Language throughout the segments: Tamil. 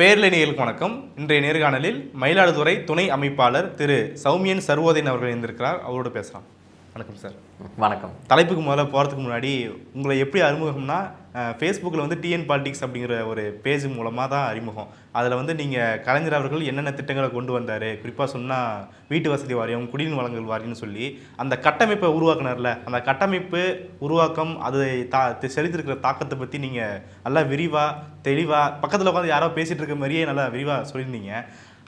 பேர்லணிகளுக்கு வணக்கம். இன்றைய நேர்காணலில் மயிலாடுதுறை துணை அமைப்பாளர் திரு சௌமியன் சர்வோதயன் அவர்கள் இருந்திருக்கிறார். அவரோடு பேசலாம். வணக்கம் சார். வணக்கம். தலைப்புக்கு முதல்ல போகிறதுக்கு முன்னாடி உங்களை எப்படி அறிமுகம்னா, ஃபேஸ்புக்கில் வந்து டிஎன் பாலிடிக்ஸ் அப்படிங்கிற ஒரு பேஜ் மூலமாக தான் அறிமுகம். அதில் வந்து நீங்கள் கலைஞர் அவர்கள் என்னென்ன திட்டங்களை கொண்டு வந்தார், குறிப்பாக சொன்னால் வீட்டு வசதி வாரியம், குடிநீர் வழங்கல் வாரியம்னு சொல்லி அந்த கட்டமைப்பை உருவாக்குனார்ல, அந்த கட்டமைப்பு உருவாக்கம் அது செலுத்திருக்கிற தாக்கத்தை பற்றி நீங்கள் நல்லா விரிவாக தெளிவாக பக்கத்தில் உட்காந்து யாரோ பேசிகிட்டு இருக்க மாதிரியே நல்லா விரிவாக சொல்லியிருந்தீங்க.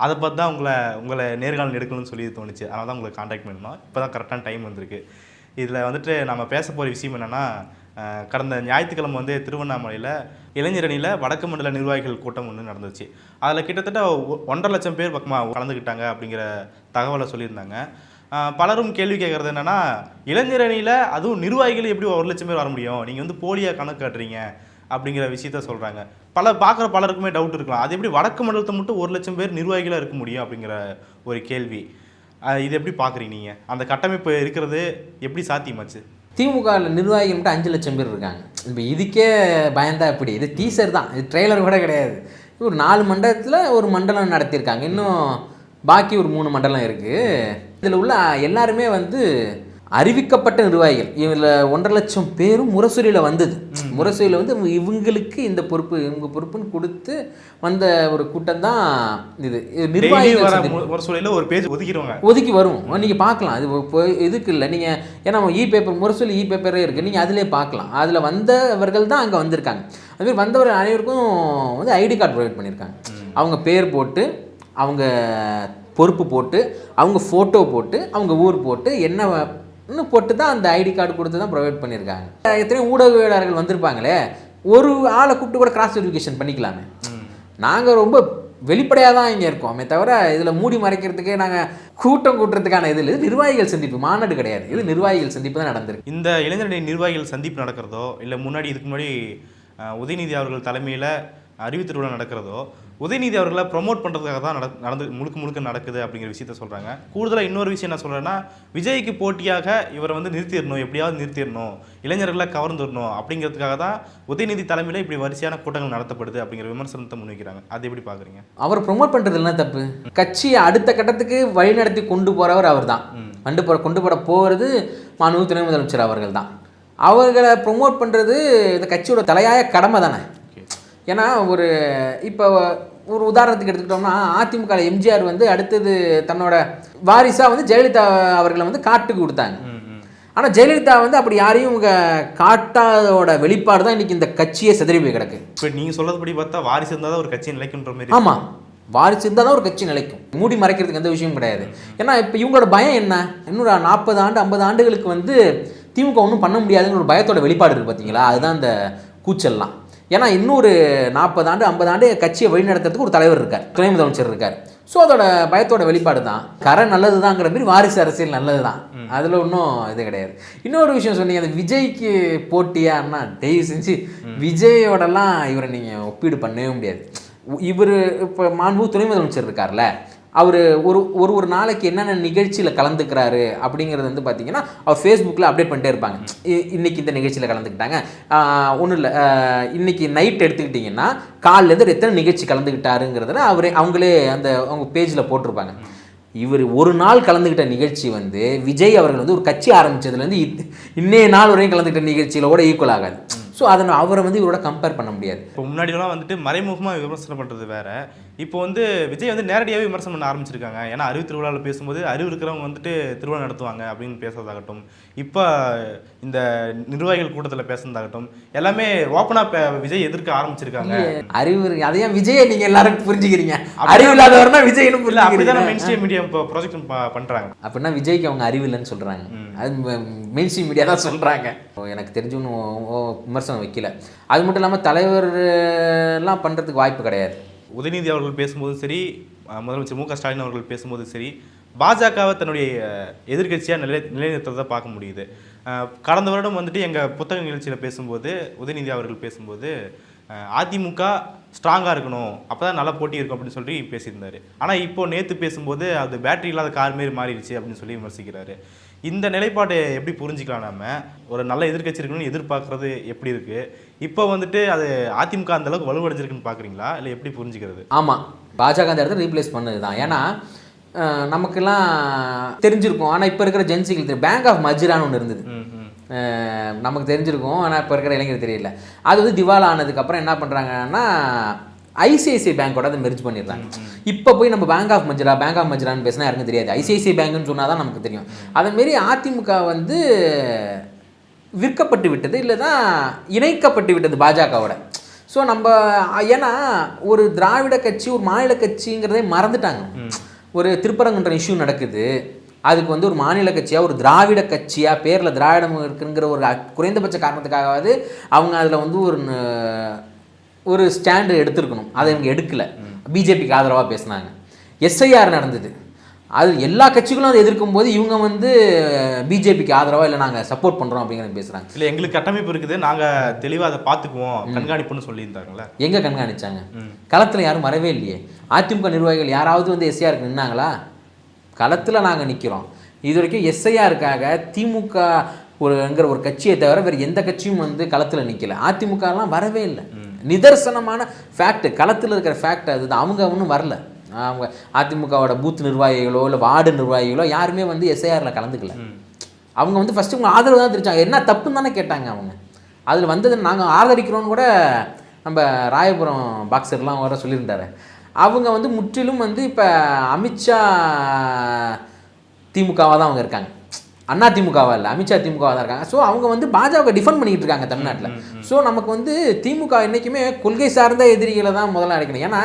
அதை பார்த்து தான் உங்களை நேர்காணல் எடுக்கணும்னு சொல்லி தோணுச்சு. அதனால தான் உங்களுக்கு காண்டாக்ட் பண்ணணும். இப்போ தான் கரெக்டான டைம் வந்திருக்கு. இதில் வந்துட்டு நம்ம பேச போகிற விஷயம் என்னென்னா, கடந்த ஞாயிற்றுக்கிழமை வந்து திருவண்ணாமலையில் இளைஞரணியில் வடக்கு மண்டல நிர்வாகிகள் கூட்டம் ஒன்று நடந்துச்சு. அதில் கிட்டத்தட்ட 1.5 லட்சம் பேர் பக்கமாக கலந்துக்கிட்டாங்க அப்படிங்கிற தகவலை சொல்லியிருந்தாங்க. பலரும் கேள்வி கேட்குறது என்னென்னா, இளைஞரணியில் அதுவும் நிர்வாகிகள் எப்படி 1 லட்சம் பேர் வர முடியும், நீங்கள் வந்து போலியாக கணக்கு காட்டுறீங்க அப்படிங்கிற விஷயத்த சொல்கிறாங்க. பார்க்குற பலருக்குமே டவுட் இருக்கலாம், அது எப்படி வடக்கு மண்டலத்தை மட்டும் 1 லட்சம் பேர் நிர்வாகிகளாக இருக்க முடியும் அப்படிங்கிற ஒரு கேள்வி. இது எப்படி பார்க்குறீங்க நீங்கள்? அந்த கட்டமைப்பு இருக்கிறது எப்படி சாத்தியமாச்சு? திமுக நிர்வாகிகள் மட்டும் 5 லட்சம் பேர் இருக்காங்க. இப்போ இதுக்கே பயந்தா எப்படி? இது டீசர் தான், இது ட்ரெய்லர் கூட கிடையாது. ஒரு 4 மண்டலத்தில் ஒரு மண்டலம் நடத்தியிருக்காங்க. இன்னும் பாக்கி ஒரு 3 மண்டலம் இருக்குது. இதில் உள்ள எல்லாருமே வந்து அறிவிக்கப்பட்ட நிர்வாகிகள். இதில் 1.5 லட்சம் பேரும் முரசொலியில் வந்தது. முரசொலியில் வந்து இவங்களுக்கு இந்த பொறுப்பு, இவங்க பொறுப்புன்னு கொடுத்து வந்த ஒரு கூட்டம் தான் இது. நிர்வாகிகள் முரசொலியில் ஒரு பேஜ் ஒதுக்கி வரும். நீங்கள் பார்க்கலாம். அது இதுக்கு இல்லை, நீங்கள் ஏன்னா பேப்பர் முரசொலி பேப்பரே இருக்குது, நீங்கள் அதிலே பார்க்கலாம். அதில் வந்தவர்கள் தான் அங்கே வந்திருக்காங்க. அதுமாதிரி வந்தவர் அனைவருக்கும் வந்து ஐடி கார்டு ப்ரொவைட் பண்ணியிருக்காங்க. அவங்க பேர் போட்டு, அவங்க பொறுப்பு போட்டு, அவங்க ஃபோட்டோ போட்டு, அவங்க ஊர் போட்டு, என்ன போட்டு தான் அந்த ஐடி கார்டு கொடுத்து தான் ப்ரொவைட் பண்ணியிருக்காங்க. எத்தனையோ ஊடகவியலாளர்கள் வந்திருப்பாங்களே, ஒரு ஆளை கூப்பிட்டு கூட கிராஸ் வெரிஃபிகேஷன் பண்ணிக்கலாமே. நாங்கள் ரொம்ப வெளிப்படையாக தான் இங்கே இருக்கோமே தவிர இதில் மூடி மறைக்கிறதுக்கே நாங்கள் கூட்டுறதுக்கான இது நிர்வாகிகள் சந்திப்பு மாநாடு கிடையாது. இது நிர்வாகிகள் சந்திப்பு தான் நடந்திருக்கு. இந்த இளைஞரணி நிர்வாகிகள் சந்திப்பு நடக்கிறதோ, இல்லை இதுக்கு முன்னாடி உதயநிதி அவர்கள் தலைமையில் அறிவித்திருவிழா நடக்கிறதோ, உதயநிதி அவர்களை ப்ரொமோட் பண்ணுறதுக்காக தான் முழுக்க நடக்குது அப்படிங்கிற விஷயத்த சொல்கிறாங்க. கூடுதலாக இன்னொரு விஷயம் என்ன சொல்கிறேன்னா, விஜய்க்கு போட்டியாக இவரை வந்து நிறுத்திடணும், எப்படியாவது நிறுத்திடணும், இளைஞர்களை கவர்ந்துடணும் அப்படிங்கிறதுக்காக தான் உதயநிதி தலைமையில் இப்படி வரிசையான கூட்டங்கள் நடத்தப்படுது அப்படிங்கிற விமர்சனத்தை முன்வைக்கிறாங்க. அது எப்படி பார்க்குறீங்க? அவர் ப்ரொமோட் பண்ணுறது என்ன தப்பு? கட்சியை அடுத்த கட்டத்துக்கு வழிநடத்தி கொண்டு போகிறவர் அவர் தான். கொண்டு போட போகிறது மாண்புமிகு துணை முதலமைச்சர் அவர்கள் தான். அவர்களை ப்ரொமோட் பண்ணுறது இந்த கட்சியோட தலையாய கடமை தானே. ஏன்னா இப்போ ஒரு உதாரணத்துக்கு எடுத்துக்கிட்டோம்னா, அதிமுக எம்ஜிஆர் வந்து அடுத்தது தன்னோட வாரிசாக வந்து ஜெயலலிதா அவர்களை வந்து காட்டுக்கு கொடுத்தாங்க. ஆனால் ஜெயலலிதா வந்து அப்படி யாரையும் இவங்க காட்டாதோட வெளிப்பாடு தான் இன்றைக்கி இந்த கட்சியே சிதறி போய் கிடக்கு. இப்போ நீங்கள் சொல்கிறதுபடி பார்த்தா வாரிசு இருந்தால் தான் ஒரு கட்சி நிலைக்குன்ற மாதிரி. ஆமாம், வாரிசு இருந்தால் தான் ஒரு கட்சி நிலைக்கும். மூடி மறைக்கிறதுக்கு எந்த விஷயமும் கிடையாது. ஏன்னா இப்போ இவங்களோட பயம் என்ன, இன்னொரு 40 ஆண்டு 50 ஆண்டுகளுக்கு வந்து திமுக ஒன்றும் பண்ண முடியாதுங்கிற ஒரு பயத்தோட வெளிப்பாடு இருக்குது பார்த்தீங்களா. அதுதான் இந்த கூச்சல்லாம். ஏன்னா இன்னொரு 40 ஆண்டு 50 ஆண்டு கட்சியை வழிநடத்துறதுக்கு ஒரு தலைவர் இருக்கார், துணை முதலமைச்சர் இருக்கார். ஸோ அதோட பயத்தோட வெளிப்பாடு தான். கரை நல்லது தாங்கிற மாதிரி வாரிசு அரசியல் நல்லது தான், அதில் ஒன்றும் இது கிடையாது. இன்னொரு விஷயம் சொன்னீங்க, அந்த விஜய்க்கு போட்டியான்னா, தயவு செஞ்சு விஜயோடலாம் இவரை நீங்கள் ஒப்பீடு பண்ணவே முடியாது. இவர் இப்போ மாண்புமிகு துணை முதலமைச்சர் இருக்கார்ல, அவர் ஒரு நாளைக்கு என்னென்ன நிகழ்ச்சியில் கலந்துக்கிறாரு அப்படிங்கிறது வந்து பார்த்தீங்கன்னா அவர் ஃபேஸ்புக்கில் அப்டேட் பண்ணிட்டே இருப்பாங்க. இன்றைக்கி இந்த நிகழ்ச்சியில் கலந்துக்கிட்டாங்க, ஒன்றும் இல்லை, இன்றைக்கி நைட் எடுத்துக்கிட்டிங்கன்னா காலிலேருந்து எத்தனை நிகழ்ச்சி கலந்துக்கிட்டாருங்கிறதுல அவங்களே அவங்க பேஜில் போட்டிருப்பாங்க. இவர் ஒரு நாள் கலந்துக்கிட்ட நிகழ்ச்சி வந்து விஜய் அவர்கள் வந்து ஒரு கட்சி ஆரம்பித்ததுலேருந்து இன்னைய நாள் வரையும் கலந்துக்கிட்ட நிகழ்ச்சியில் கூட ஈக்குவல் ஆகாது. ஸோ அதை அவரை வந்து இவரோட கம்பேர் பண்ண முடியாது. இப்போ முன்னாடிலாம் வந்துட்டு மறைமுகமாக விமர்சனம் பண்ணுறது வேறு. இப்போ வந்து விஜய் வந்து நேரடியாகவே விமர்சனம் பண்ண ஆரம்பிச்சிருக்காங்க. ஏன்னா அறிவு திருவிழாவில் பேசும்போது அறிவு இருக்கிறவங்க வந்துட்டு திருவிழா நடத்துவாங்க அப்படின்னு பேசுறதாகட்டும், இப்போ இந்த நிர்வாகிகள் கூட்டத்தில் பேசுறதாகட்டும், எல்லாமே ஓப்பனாக விஜய் எதிர்க்க ஆரம்பிச்சிருக்காங்க. அறிவு அதையும் விஜயை நீங்கள் எல்லாரும் புரிஞ்சுக்கிறீங்க, அறிவு இல்லாதவர்னா விஜய் இல்லை, அப்படிதான் மெயின் ஸ்ட்ரீம் மீடியா இப்போ ப்ரொஜெக்ட் பண்ணுறாங்க. அப்படின்னா விஜய்க்கு அவங்க அறிவு இல்லைன்னு சொல்கிறாங்க, அது மெயின் ஸ்ட்ரீம் மீடியா தான் சொல்கிறாங்க. எனக்கு தெரிஞ்சு ஒன்றும் விமர்சனம் வைக்கல. அது மட்டும் இல்லாமல் தலைவர்லாம் பண்ணுறதுக்கு வாய்ப்பு கிடையாது. உதயநிதி அவர்கள் பேசும்போதும் சரி, முதலமைச்சர் மு.க. ஸ்டாலின் அவர்கள் பேசும்போதும் சரி, பாஜகவை தன்னுடைய எதிர்கட்சியாக நிலைநிறுத்துறதை பார்க்க முடியுது. கடந்த வருடம் வந்துட்டு எங்கள் புத்தக நிகழ்ச்சியில் பேசும்போது உதயநிதி அவர்கள் பேசும்போது அதிமுக ஸ்ட்ராங்காக இருக்கணும், அப்போ தான் நல்ல போட்டி இருக்கும் அப்படின்னு சொல்லி பேசியிருந்தார். ஆனால் இப்போது நேற்று பேசும்போது அது பேட்டரி இல்லாத கார் மாரி மாறிடுச்சு அப்படின்னு சொல்லி விமர்சிக்கிறாரு. இந்த நிலைப்பாட்டை எப்படி புரிஞ்சிக்கலாம்? நம்ம ஒரு நல்ல எதிர்க்கட்சி இருக்குன்னு எதிர்பார்க்கறது எப்படி இருக்குது, இப்போ வந்துட்டு அது அதிமுக அந்த அளவுக்கு வலுவடைஞ்சிருக்குன்னு பார்க்குறீங்களா, இல்லை எப்படி புரிஞ்சுக்கிறது? ஆமாம், பாஜக அந்த இடத்துல ரீப்ளேஸ் பண்ணது தான். ஏன்னா நமக்கெல்லாம் தெரிஞ்சிருக்கும், ஆனால் இப்போ இருக்கிற ஜென்சிகள் பேங்க் ஆஃப் மஜ்ரான்னு ஒன்று இருந்தது, நமக்கு தெரிஞ்சிருக்கும், ஆனால் இப்போ இருக்கிற இளைஞர் தெரியல. அது வந்து திவாலா ஆனதுக்கப்புறம் என்ன பண்ணுறாங்கன்னா ஐசிஐசிஐ பேங்கோட அதை மெர்ஜ் பண்ணிடுறாங்க. இப்போ போய் நம்ம பேங்க் ஆஃப் மஜ்ரான்னு பேசினா யாருக்கும் தெரியாது, ஐசிஐசிஐ பேங்க்னு சொன்னால் தான் நமக்கு தெரியும். அதேமாரி அதிமுக வந்து விற்கப்பட்டு விட்டது, இல்லை தான் இணைக்கப்பட்டு விட்டது பாஜகவோட. ஸோ நம்ம ஏன்னா ஒரு திராவிட கட்சி ஒரு மாநில கட்சிங்கிறதே மறந்துட்டாங்க. ஒரு திருப்பரங்குன்ற இஷ்யூ நடக்குது, அதுக்கு வந்து ஒரு மாநில கட்சியாக ஒரு திராவிட கட்சியாக பேரில் திராவிடம் இருக்குங்கிற ஒரு குறைந்தபட்ச காரணத்துக்காகவாது அவங்க அதில் வந்து ஒரு ஸ்டாண்டு எடுத்துருக்கணும். அதை இவங்க எடுக்கலை, பிஜேபிக்கு ஆதரவாக பேசினாங்க. எஸ்ஐஆர் நடந்தது, அது எல்லா கட்சிகளும் அதை எதிர்க்கும் போது இவங்க வந்து பிஜேபிக்கு ஆதரவாக இல்லை நாங்கள் சப்போர்ட் பண்ணுறோம் அப்படிங்கிறது பேசுகிறாங்க. இல்லை எங்களுக்கு கட்டமைப்பு இருக்குது, நாங்கள் தெளிவாக அதை பார்த்துக்குவோம், கண்காணிப்புன்னு சொல்லியிருந்தாங்களே. எங்கே கண்காணிச்சாங்க? களத்தில் யாரும் வரவே இல்லையே. அதிமுக நிர்வாகிகள் யாராவது வந்து எஸ்ஐஆருக்கு நின்னாங்களா? களத்தில் நாங்கள் நிற்கிறோம். இது வரைக்கும் எஸ்ஐஆருக்காக திமுக ஒரு கட்சியை தவிர வேறு எந்த கட்சியும் வந்து களத்தில் நிற்கல. அதிமுகலாம் வரவே இல்லை. நிதர்சனமான ஃபேக்ட், களத்தில் இருக்கிற ஃபேக்ட் அதுதான். அவங்க ஒன்றும் வரல. அவங்க அதிமுகவோட பூத் நிர்வாகிகளோ இல்லை வார்டு நிர்வாகிகளோ யாருமே வந்து எஸ்ஐஆரில் கலந்துக்கல. அவங்க வந்து ஃபஸ்ட்டு உங்கள் ஆதரவு தான் தெரிவிச்சாங்க, என்ன தப்புன்னு தானே கேட்டாங்க அவங்க. அதில் வந்தது நாங்கள் ஆதரிக்கிறோன்னு கூட நம்ம ராயபுரம் பாக்ஸர்லாம் வர சொல்லியிருந்தாரு. அவங்க வந்து முற்றிலும் வந்து இப்போ அமித்ஷா திமுகவாக தான் அவங்க இருக்காங்க, அண்ணா திமுகவா இல்லை, அமித்ஷா திமுகவாக தான் இருக்காங்க. ஸோ அவங்க வந்து பாஜக டிஃபெண்ட் பண்ணிக்கிட்டு இருக்காங்க தமிழ்நாட்டில். ஸோ நமக்கு வந்து திமுக என்றைக்குமே கொள்கை சார்ந்த எதிரிகளை தான் முதல்ல அடைக்கணும். ஏன்னா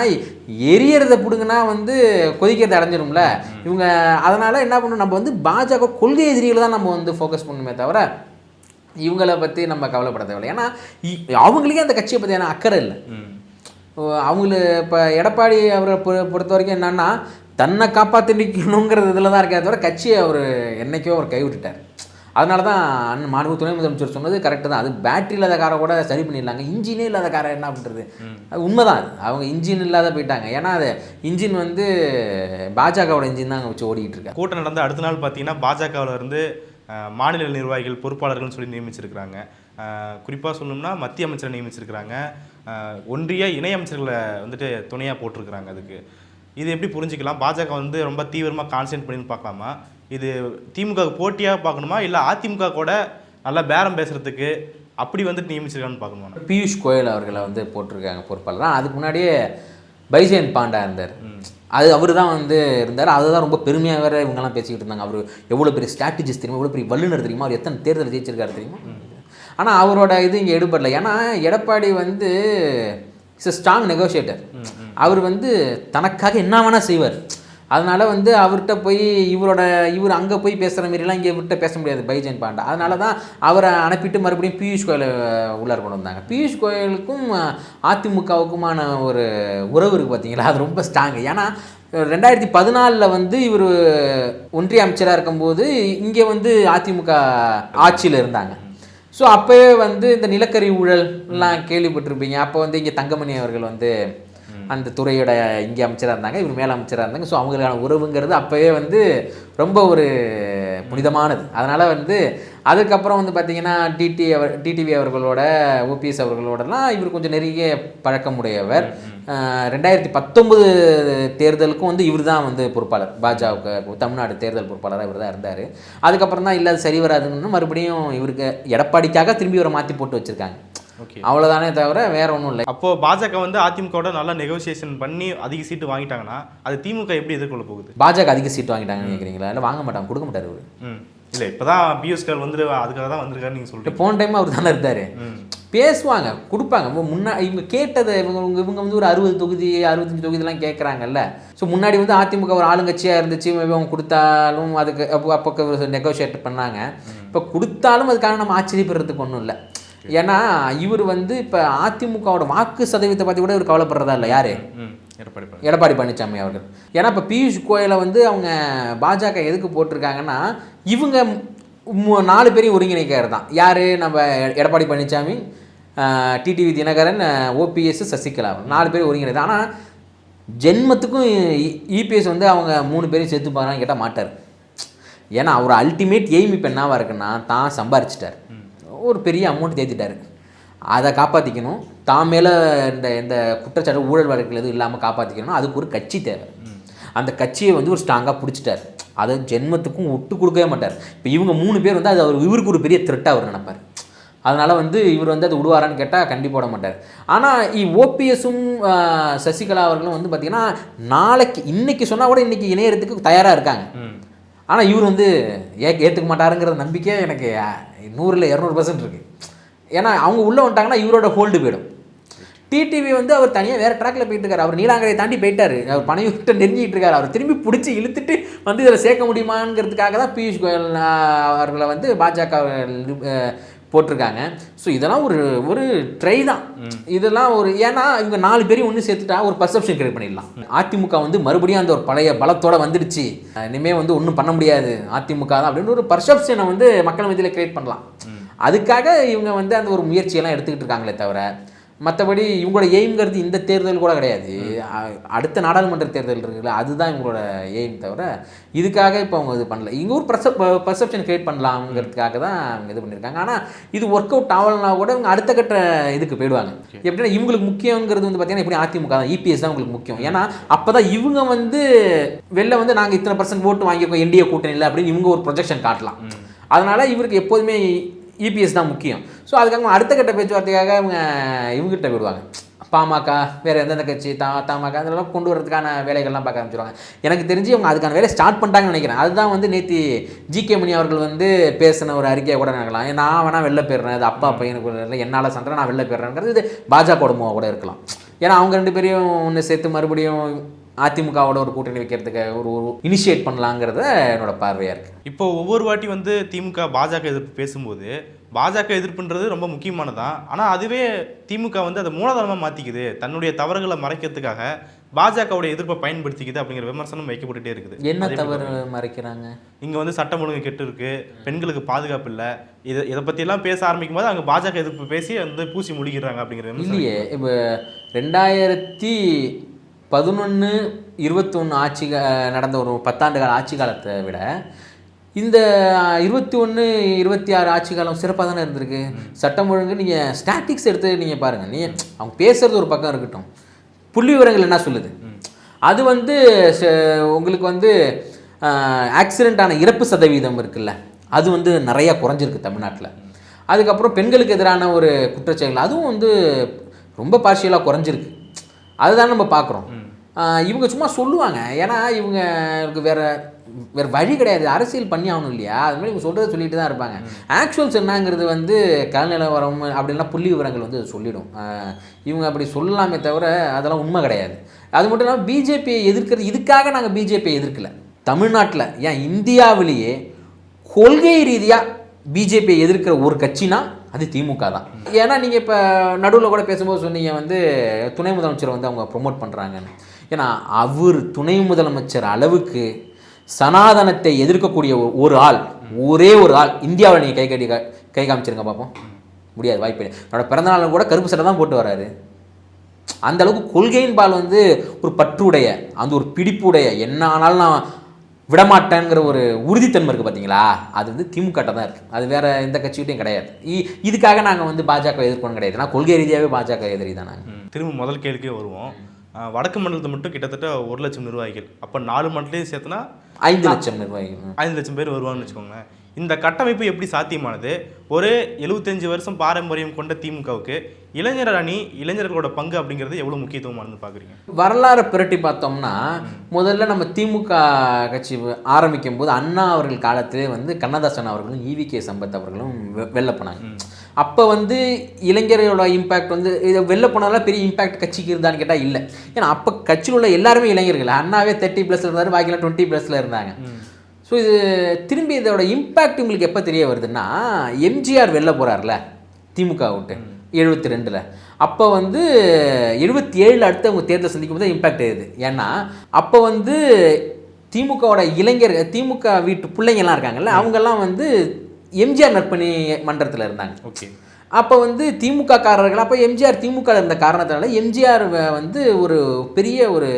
எரியறதை பிடுங்கன்னா வந்து கொதிக்கிறதை அடைஞ்சிடும்ல இவங்க. அதனால் என்ன பண்ணணும், நம்ம வந்து பாஜக கொள்கை எதிரிகளை தான் நம்ம வந்து ஃபோக்கஸ் பண்ணணுமே தவிர இவங்களை பற்றி நம்ம கவலைப்பட தேவையில்லை. ஏன்னா அவங்களுக்கே அந்த கட்சியை பற்றியான அக்கறை இல்லை. அவங்களு இப்போ எடப்பாடி அவரை பொறுத்த வரைக்கும் என்னன்னா தன்னை காப்பாற்றிக்கணுங்கிறது இதில் தான் இருக்கே தவிர கட்சியை அவர் என்றைக்கோ அவர் கைவிட்டுட்டார். அதனால தான் மாண்பு துணை முதலமைச்சர் சொன்னது கரெக்டு தான். அது பேட்டரி இல்லாத காரை கூட சரி பண்ணிடலாங்க, இன்ஜினே இல்லாத காரை என்ன பண்ணுறது? அது உண்மைதான். அது அவங்க இன்ஜின் இல்லாத போயிட்டாங்க. ஏன்னா அது இன்ஜின் வந்து பாஜகவோட இன்ஜின் தான் அங்கே வச்சு ஓடிக்கிட்டு இருக்காங்க. கூட்டம் நடந்த அடுத்த நாள் பார்த்தீங்கன்னா பாஜகவில் இருந்து மாநில நிர்வாகிகள் பொறுப்பாளர்கள்னு சொல்லி நியமிச்சிருக்கிறாங்க. குறிப்பாக சொல்லணும்னா மத்திய அமைச்சரை நியமிச்சிருக்கிறாங்க, ஒன்றிய இணையமைச்சர்களை வந்துட்டு துணையாக போட்டிருக்கிறாங்க. அதுக்கு இது எப்படி புரிஞ்சிக்கலாம்? பாஜக வந்து ரொம்ப தீவிரமாக கான்சென்ட்ரேட் பண்ணி பார்க்கலாமா? இது திமுக போட்டியாக பார்க்கணுமா, இல்லை அதிமுக கூட நல்லா பேரம் பேசுகிறதுக்கு அப்படி வந்துட்டு நியமிச்சிருக்கான்னு பார்க்கணுமா? பியூஷ் கோயல் அவர்களை வந்து போட்டிருக்காங்க பொறுப்பாளர். அதுக்கு முன்னாடியே பைஜெயந்த் பாண்டா இருந்தார், அது அவர் தான் வந்து இருந்தார். அதுதான் ரொம்ப பெருமையாக வேறு இவங்கெல்லாம் பேசிக்கிட்டு இருந்தாங்க. அவர் எவ்வளோ பெரிய ஸ்ட்ராட்டஜிஸ்ட் தெரியுமா, எவ்வளோ பெரிய வல்லுநர் தெரியுமா, அவர் எத்தனை தேர்தல் ஜெயிச்சிருக்காரு தெரியுமா. ஆனால் அவரோட இது இங்கே எடுபடல. ஏன்னா எடப்பாடி வந்து இட்ஸ் எ ஸ்ட்ராங் நெகோஷியேட்டர். அவர் வந்து தனக்காக என்ன வேணால் செய்வார். அதனால் வந்து அவர்கிட்ட போய் இவர் அங்கே போய் பேசுகிற மாரிலாம் இங்கே இவர்கிட்ட பேச முடியாது பைஜெயந்த் பாண்டா. அதனால தான் அவரை அனுப்பிட்டு மறுபடியும் பியூஷ் கோயலை உள்ளார கொண்டு வந்தாங்க. பியூஷ் கோயலுக்கும் அதிமுகவுக்குமான ஒரு உறவு இருக்குது பார்த்தீங்களா, அது ரொம்ப ஸ்ட்ராங்கு. ஏன்னா 2014 வந்து இவர் ஒன்றிய அமைச்சராக இருக்கும்போது இங்கே வந்து அதிமுக ஆட்சியில் இருந்தாங்க. ஸோ அப்போவே வந்து இந்த நிலக்கரி ஊழல்லாம் கேள்விப்பட்டிருப்பீங்க. அப்போ வந்து இங்கே தங்கமணி அவர்கள் வந்து அந்த துறையோட இங்கே அமைச்சராக இருந்தாங்க, இவர் மேலே அமைச்சராக இருந்தாங்க. ஸோ அவங்களுக்கான உறவுங்கிறது அப்போவே வந்து ரொம்ப ஒரு புனிதமானது. அதனால் வந்து அதுக்கப்புறம் வந்து பார்த்திங்கன்னா டிடிவி அவர்களோட ஓபிஎஸ் அவர்களோடலாம் இவர் கொஞ்சம் நெருங்கிய பழக்கமுடையவர். 2019 தேர்தலுக்கும் வந்து இவர் தான் வந்து பொறுப்பாளர், பாஜக தமிழ்நாடு தேர்தல் பொறுப்பாளராக இவர் தான் இருந்தார். அதுக்கப்புறம் தான் இல்லை அது சரி வராதுன்னு மறுபடியும் இவருக்கு எடப்பாடிக்காக திரும்பி இவரை மாற்றி போட்டு வச்சுருக்காங்க. அவ்வளோதானே தவிர வேற ஒன்றும் இல்லை. அப்போது பாஜக வந்து அதிமுகவோட நல்லா நெகோசியேஷன் பண்ணி அதிக சீட்டு வாங்கிட்டாங்கன்னா அது திமுக எப்படி எதிர்கொள்ள போகுது? பாஜக அதிக சீட்டு வாங்கிட்டாங்கன்னு நினைக்கிறீங்களா? இல்லை வாங்க மாட்டாங்க, கொடுக்க மாட்டார் அவர். இல்லை இப்போ தான் பியூஷ் கோயல் வந்து அதுக்காக தான் வந்திருக்காரு நீங்கள் சொல்லிட்டு. போன டைம் அவர் தானே இருந்தார். பேசுவாங்க, கொடுப்பாங்க. இவங்க கேட்டதை இவங்க வந்து ஒரு 60 தொகுதி 65 தொகுதிலாம் கேட்குறாங்கல்ல. ஸோ முன்னாடி வந்து அதிமுக ஒரு ஆளுங்கட்சியாக இருந்துச்சு, அவங்க கொடுத்தாலும் அதுக்கு அப்போ நெகோஷியேட் பண்ணாங்க. இப்போ கொடுத்தாலும் அதுக்காக நம்ம ஆச்சரியப்படுறதுக்கு ஒன்றும் இல்லை. ஏன்னா இவர் வந்து இப்போ அதிமுகவோட வாக்கு சதவீதத்தை பற்றி கூட இவர் கவலைப்படுறதா இல்லை. யார்? எடப்பாடி பழனிசாமி அவர்கள். ஏன்னா இப்போ பியூஷ் கோயலை வந்து அவங்க பாஜக எதுக்கு போட்டிருக்காங்கன்னா இவங்க 4 பேரையும் ஒருங்கிணைக்கிறது தான். யார்? நம்ம எடப்பாடி பழனிசாமி, டிடிவி தினகரன், ஓபிஎஸ், சசிகலா 4 பேரும் ஒருங்கிணைது. ஆனால் ஜென்மத்துக்கும் இபிஎஸ் வந்து அவங்க 3 பேரையும் சேர்த்து போகிறான்னு கேட்டால் மாட்டார். ஏன்னா அவர் அல்டிமேட் எய்ம் இப்போ என்னவா இருக்குன்னா தான் சம்பாரிச்சிட்டார், ஒரு பெரிய அமௌண்ட் தேத்திட்டாரு, அதை காப்பாற்றிக்கணும், தான் மேலே இந்த குற்றச்சாட்டு ஊழல் வழக்குகள் எதுவும் இல்லாமல் காப்பாற்றிக்கணும். அதுக்கு ஒரு கட்சி தேவை. அந்த கட்சியை வந்து ஒரு ஸ்ட்ராங்காக பிடிச்சிட்டார். அதை ஜென்மத்துக்கும் விட்டு கொடுக்கவே மாட்டார். இப்போ இவங்க 3 பேர் வந்து அது இவருக்கு ஒரு பெரிய த்ரெட்டாக அவர் நினைப்பார். அதனால் வந்து இவர் வந்து அது விடுவாரான்னு கேட்டால் கண்டிப்பாக விட மாட்டார். ஆனால் ஓபிஎஸும் சசிகலா அவர்களும் வந்து பார்த்திங்கன்னா இன்னைக்கு சொன்னால் கூட இன்றைக்கி இணையறதுக்கு தயாராக இருக்காங்க. ஆனால் இவர் வந்து ஏற்றுக்க மாட்டாருங்கிற நம்பிக்கை எனக்கு 100% இருக்குது. ஏன்னா அவங்க உள்ளே வந்துட்டாங்கன்னா இவரோட ஹோல்டு போயிடும். டிடிவி வந்து அவர் தனியாக வேறு ட்ராக்கில் போயிட்டு இருக்காரு. அவர் நீலாங்கரையை தாண்டி போயிட்டார். அவர் பனையூர்கிட்ட நெருங்கிட்டு இருக்காரு. அவர் திரும்பி பிடிச்சி இழுத்துட்டு வந்து இதில் சேர்க்க முடியுமாங்கிறதுக்காக தான் பியூஷ் கோயல் அவர்களை வந்து பாஜக போட்டிருக்காங்க. ஸோ இதெல்லாம் ஒரு ட்ரை தான். இதெல்லாம் ஏன்னா இவங்க 4 பேரையும் ஒன்று சேர்த்துட்டா ஒரு பர்செப்ஷன் கிரியேட் பண்ணிடலாம். அதிமுக வந்து மறுபடியும் அந்த ஒரு பழைய பலத்தோட வந்துடுச்சு, இனிமேல் வந்து ஒன்றும் பண்ண முடியாது அதிமுக தான் அப்படின்னு ஒரு பர்செப்ஷனை வந்து மக்கள் மத்தியில் கிரியேட் பண்ணலாம். அதுக்காக இவங்க வந்து அந்த ஒரு முயற்சியெல்லாம் எடுத்துக்கிட்டு இருக்காங்களே தவிர மற்றபடி இவங்களோட எய்ம்ங்கிறது இந்த தேர்தல் கூட கிடையாது. அடுத்த நாடாளுமன்ற தேர்தல் இருக்குல்ல, அதுதான் இவங்களோட எய்ம் தவிர இதுக்காக இப்போ அவங்க இது பண்ணல. இங்கே ஒரு பர்செப்ஷன் கிரியேட் பண்ணலாம்ங்கிறதுக்காக தான் அவங்க இது பண்ணியிருக்காங்க. ஆனால் இது ஒர்க் அவுட் ஆகலனா கூட இவங்க அடுத்த கட்ட இதுக்கு போயிடுவாங்க. எப்படின்னா இவங்களுக்கு முக்கியங்கிறது வந்து பார்த்தீங்கன்னா எப்படி அதிமுக தான், இபிஎஸ் தான் உங்களுக்கு முக்கியம். ஏன்னா அப்போ தான் இவங்க வந்து வெளில வந்து நாங்கள் இத்தனை % ஓட்டு வாங்கியிருக்கோம் என்டிஏ கூட்டணி இல்லை அப்படின்னு இவங்க ஒரு ப்ரொஜெக்ஷன் காட்டலாம். அதனால் இவருக்கு எப்போதுமே இபிஎஸ் தான் முக்கியம். ஸோ அதுக்காக அடுத்த கட்ட பேச்சுவார்த்தைக்காக இவங்ககிட்ட விடுவாங்க. பாமக வேறு எந்தெந்த கட்சி தமாக அதெல்லாம் கொண்டு வரதுக்கான வேலைகள்லாம் பார்க்க ஆரம்பிச்சிருவாங்க. எனக்கு தெரிஞ்சு அவங்க அதுக்கான வேலையை ஸ்டார்ட் பண்ணிட்டாங்கன்னு நினைக்கிறேன். அதுதான் வந்து நேற்று ஜிகே மணி அவர்கள் வந்து பேசின ஒரு அறிக்கையை கூட நினைக்கலாம். நான் வேணால் வெளில போயிடுறேன், அது அப்பா பையனுக்கு என்னால் சண்டை நான் வெளில போயிடுறேங்கிறது இது பாஜக மூவாக கூட இருக்கலாம். ஏன்னா அவங்க 2 பேரையும் ஒன்று சேர்த்து மறுபடியும் அதிமுகவோட ஒரு கூட்டணி வைக்கிறதுக்கு ஒரு இனிஷியேட் பண்ணலாங்கிறத என்னோட பார்வையாக இருக்குது. இப்போ ஒவ்வொரு வாட்டி வந்து திமுக பாஜக எதிர்ப்பு பேசும்போது பாஜக எதிர்ப்புன்றது ரொம்ப முக்கியமானதான். ஆனால் அதுவே திமுக வந்து அதை மூலதனமாக மாற்றிக்குது, தன்னுடைய தவறுகளை மறைக்கிறதுக்காக பாஜகவுடைய எதிர்ப்பை பயன்படுத்திக்குது அப்படிங்கிற விமர்சனம் வைக்கப்பட்டுட்டே இருக்குது. என்ன தவறு மறைக்கிறாங்க? இங்கே வந்து சட்டம் ஒழுங்கு கெட்டு இருக்கு, பெண்களுக்கு பாதுகாப்பு இல்லை, இதை பற்றியெல்லாம் பேச ஆரம்பிக்கும் போது அங்கே பாஜக எதிர்ப்பு பேசி வந்து பூசி முடிக்கிறாங்க அப்படிங்கிற இல்லையே. இப்போ 2011-21 ஆட்சி நடந்த ஒரு 10 ஆண்டு கால ஆட்சி காலத்தை விட இந்த 21-26 ஆட்சி காலம் சிறப்பாக தானே இருந்திருக்கு. சட்டம் ஒழுங்கு நீங்கள் ஸ்டாட்டிக்ஸ் எடுத்து நீங்கள் பாருங்கள். அவங்க பேசுகிறது ஒரு பக்கம் இருக்கட்டும், புள்ளி விவரங்கள் என்ன சொல்லுது, அது வந்து உங்களுக்கு வந்து ஆக்சிடெண்ட்டான இறப்பு சதவீதம் இருக்குல்ல, அது வந்து நிறையா குறைஞ்சிருக்கு தமிழ்நாட்டில். அதுக்கப்புறம் பெண்களுக்கு எதிரான ஒரு குற்றச்செயல் அதுவும் வந்து ரொம்ப பார்ஷியலாக குறைஞ்சிருக்கு. அதுதான் நம்ம பார்க்குறோம். இவங்க சும்மா சொல்லுவாங்க, ஏன்னா இவங்களுக்கு வேறு வழி கிடையாது, அரசியல் பண்ணி ஆகணும் இல்லையா, அது மாதிரி இவங்க சொல்கிறத சொல்லிட்டு தான் இருப்பாங்க. ஆக்சுவல்ஸ் என்னங்கிறது வந்து கலநிலவரம் அப்படின்லாம் புள்ளி விவரங்கள் வந்து சொல்லிடும். இவங்க அப்படி சொல்லலாமே தவிர அதெல்லாம் உண்மை கிடையாது. அது மட்டும் இல்லாமல் பிஜேபியை எதிர்க்கிறது இதுக்காக நாங்கள் பிஜேபியை எதிர்க்கலை. தமிழ்நாட்டில் ஏன் இந்தியாவிலேயே கொள்கை ரீதியாக பிஜேபியை எதிர்க்கிற ஒரு கட்சினா அது திமுக தான். ஏன்னா நீங்கள் இப்போ நடுவில் கூட பேசும்போது சொன்னீங்க வந்து துணை முதலமைச்சரை வந்து அவங்க ப்ரொமோட் பண்ணுறாங்கன்னு. ஏன்னா அவர் துணை முதலமைச்சர் அளவுக்கு சனாதனத்தை எதிர்க்கக்கூடிய ஒரே ஒரு ஆள் இந்தியாவில் நீங்கள் கை காமிச்சிருங்க பார்ப்போம். முடியாது, வாய்ப்பு. என்னோட பிறந்தநாள் கூட கருப்பு சட்டை தான் போட்டு வராரு. அந்த அளவுக்கு கொள்கையின் பால் வந்து ஒரு பற்றுடைய, அந்த ஒரு பிடிப்புடைய, என்ன ஆனாலும் நான் விடமாட்டேங்கிற ஒரு உறுதித்தன்மை இருக்குது பார்த்தீங்களா, அது வந்து திமுக தான் இருக்குது. அது வேறு எந்த கட்சிகிட்டையும் கிடையாது. இதுக்காக நாங்கள் வந்து பாஜக எதிர்க்கணும் கிடையாது. நான் கொள்கை ரீதியாகவே பாஜக எதிரி தான். நாங்கள் திரும்ப முதல் கேள்விக்கே வருவோம். வடக்கு மண்டலத்தை மட்டும் கிட்டத்தட்ட 1 லட்சம் நிர்வாகிகள், அப்போ 4 மண்டலத்தையும் சேர்த்துனா 5 லட்சம் நிர்வாகிகள், 5 லட்சம் பேர் வருவாங்கன்னு வச்சுக்கோங்களேன். இந்த கட்டமைப்பு எப்படி சாத்தியமானது? ஒரு 75 வருஷம் பாரம்பரியம் கொண்ட திமுகவுக்கு இளைஞர்களோட பங்கு அப்படிங்கிறது எவ்வளோ முக்கியத்துவமானது பார்க்குறீங்க? வரலாறு புரட்டி பார்த்தோம்னா முதல்ல நம்ம திமுக கட்சி ஆரம்பிக்கும் போது அண்ணா அவர்கள் காலத்திலே வந்து கண்ணதாசன் அவர்களும் ஈவிகே சம்பத் அவர்களும் வெளில போனாங்க. அப்போ வந்து இளைஞர்களோட இம்பேக்ட் வந்து இதை வெளில போனாலும் பெரிய இம்பேக்ட் கட்சிக்கு இருந்தான்னு கேட்டால் இல்லை. ஏன்னா அப்போ கட்சியில் உள்ள எல்லாருமே இளைஞர்கள். அண்ணாவே 30+ இருந்தார், பாக்கிலாம் 20+ இருந்தாங்க. ஸோ இது திரும்பி இதோட இம்பேக்ட் உங்களுக்கு எப்போ தெரிய வருதுன்னா, எம்ஜிஆர் வெளில போகிறார்ல திமுக விட்டு 72. அப்போ வந்து 77 அடுத்து அவங்க தேர்தல் சந்திக்கும் போது இம்பேக்ட் ஆகுது. ஏன்னா அப்போ வந்து திமுகவோட திமுக வீட்டு பிள்ளைங்கள்லாம் இருக்காங்கல்ல, அவங்கெல்லாம் வந்து எம்ஜிஆர் நற்பணி மன்றத்தில் இருந்தாங்க. ஓகே. அப்போ வந்து திமுக காரர்கள், அப்போ எம்ஜிஆர் திமுக இருந்த காரணத்தினால எம்ஜிஆர் வந்து ஒரு பெரிய ஒரு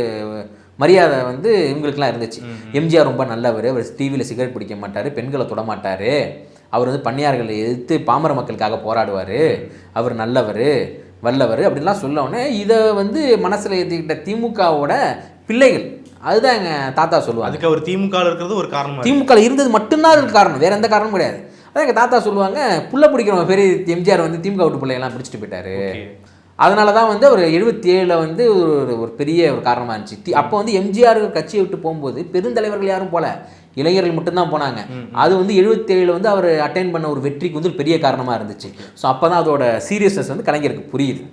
மரியாதை வந்து இவங்களுக்குலாம் இருந்துச்சு. எம்ஜிஆர் ரொம்ப நல்லவர், அவர் டிவியில் சிகரெட் பிடிக்க மாட்டார், பெண்களை தொட மாட்டார், அவர் வந்து பண்ணையார்களை எதிர்த்து பாமர மக்களுக்காக போராடுவார், அவர் நல்லவர் வல்லவர் அப்படின்லாம் சொல்லவுடனே இதை வந்து மனசில் ஏற்றிக்கிட்ட திமுகவோட பிள்ளைகள், அதுதான் எங்கள் தாத்தா சொல்லுவாங்க. அதுக்கு அவர் திமுக இருக்கிறது ஒரு காரணம், திமுக இருந்தது மட்டும்தான் அதுக்கு காரணம், வேற எந்த காரணமும் கிடையாது. அதான் எங்கள் தாத்தா சொல்லுவாங்க, புள்ள பிடிக்கிறவங்க பெரிய எம்ஜிஆர் வந்து திமுக விட்டு பிள்ளையெல்லாம் பிடிச்சிட்டு போயிட்டாரு. அதனால தான் வந்து அவர் 77 வந்து ஒரு பெரிய ஒரு காரணமாக இருந்துச்சு. அப்போ வந்து எம்ஜிஆர் கட்சியை விட்டு போகும்போது பெருந்தலைவர்கள் யாரும் போல, இளைஞர்கள் மட்டும்தான் போனாங்க. அது வந்து 77 வந்து அவர் அட்டைன் பண்ண ஒரு வெற்றிக்கு வந்து ஒரு பெரிய காரணமாக இருந்துச்சு. ஸோ அப்போ தான் அதோட சீரியஸ்னஸ் வந்து கலைஞருக்கு புரியுது.